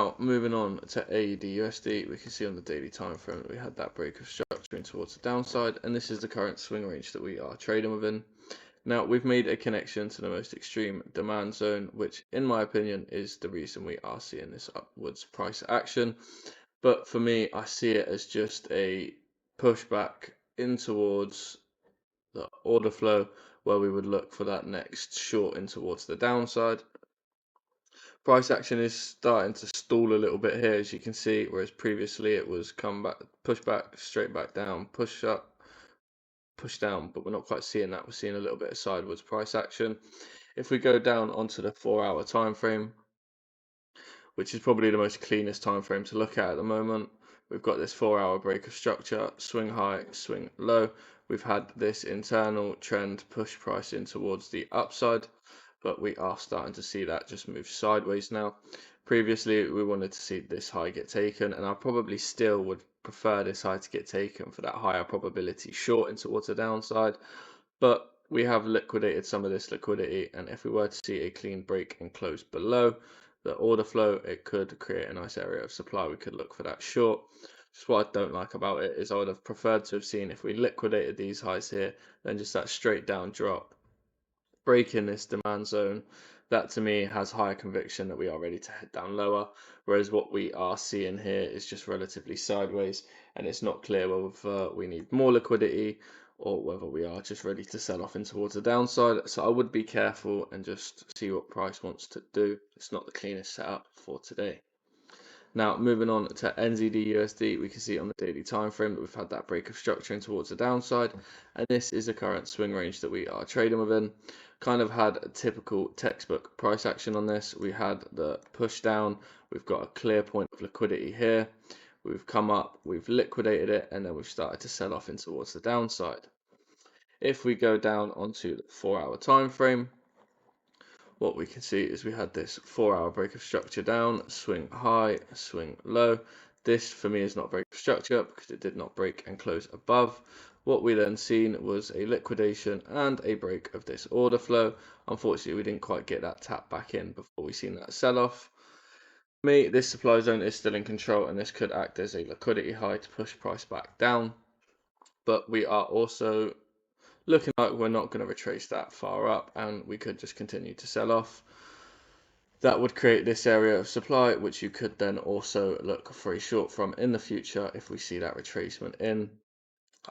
Now, moving on to AUDUSD, we can see on the daily time frame that we had that break of structuring towards the downside, and this is the current swing range that we are trading within. Now, we've made a connection to the most extreme demand zone, which in my opinion is the reason we are seeing this upwards price action. But for me, I see it as just a pushback in towards the order flow, where we would look for that next short in towards the downside. Price action is starting to stall a little bit here, as you can see, whereas previously it was come back, push back, straight back down, push up, push down, but we're not quite seeing that. We're seeing a little bit of sideways price action. If we go down onto the 4-hour time frame, which is probably the most cleanest time frame to look at the moment, we've got this 4-hour break of structure, swing high, swing low. We've had this internal trend push price in towards the upside, but we are starting to see that just move sideways now. Previously, we wanted to see this high get taken, and I probably still would prefer this high to get taken for that higher probability short in towards the downside, but we have liquidated some of this liquidity, and if we were to see a clean break and close below the order flow, it could create a nice area of supply. We could look for that short. Just what I don't like about it is I would have preferred to have seen, if we liquidated these highs here, then just that straight down drop, breaking this demand zone. That to me has higher conviction that we are ready to head down lower, whereas what we are seeing here is just relatively sideways, and it's not clear whether we need more liquidity or whether we are just ready to sell off in towards the downside. So I would be careful and just see what price wants to do. It's not the cleanest setup for today. Now, moving on to NZDUSD, we can see on the daily time frame that we've had that break of structuring towards the downside, and this is the current swing range that we are trading within. Kind of had a typical textbook price action on this. We had the push down, we've got a clear point of liquidity here, we've come up, we've liquidated it, and then we've started to sell off in towards the downside. If we go down onto the 4-hour time frame, what we can see is we had this 4-hour break of structure down, swing high, swing low. This for me is not break of structure because it did not break and close above. What we then seen was a liquidation and a break of this order flow. Unfortunately, we didn't quite get that tap back in before we seen that sell off. For me, this supply zone is still in control, and this could act as a liquidity high to push price back down. But we are also looking like we're not going to retrace that far up, and we could just continue to sell off. That would create this area of supply, which you could then also look for a short from in the future if we see that retracement in.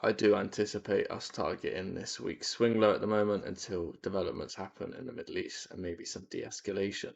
I do anticipate us targeting this week's swing low at the moment until developments happen in the Middle East and maybe some de-escalation.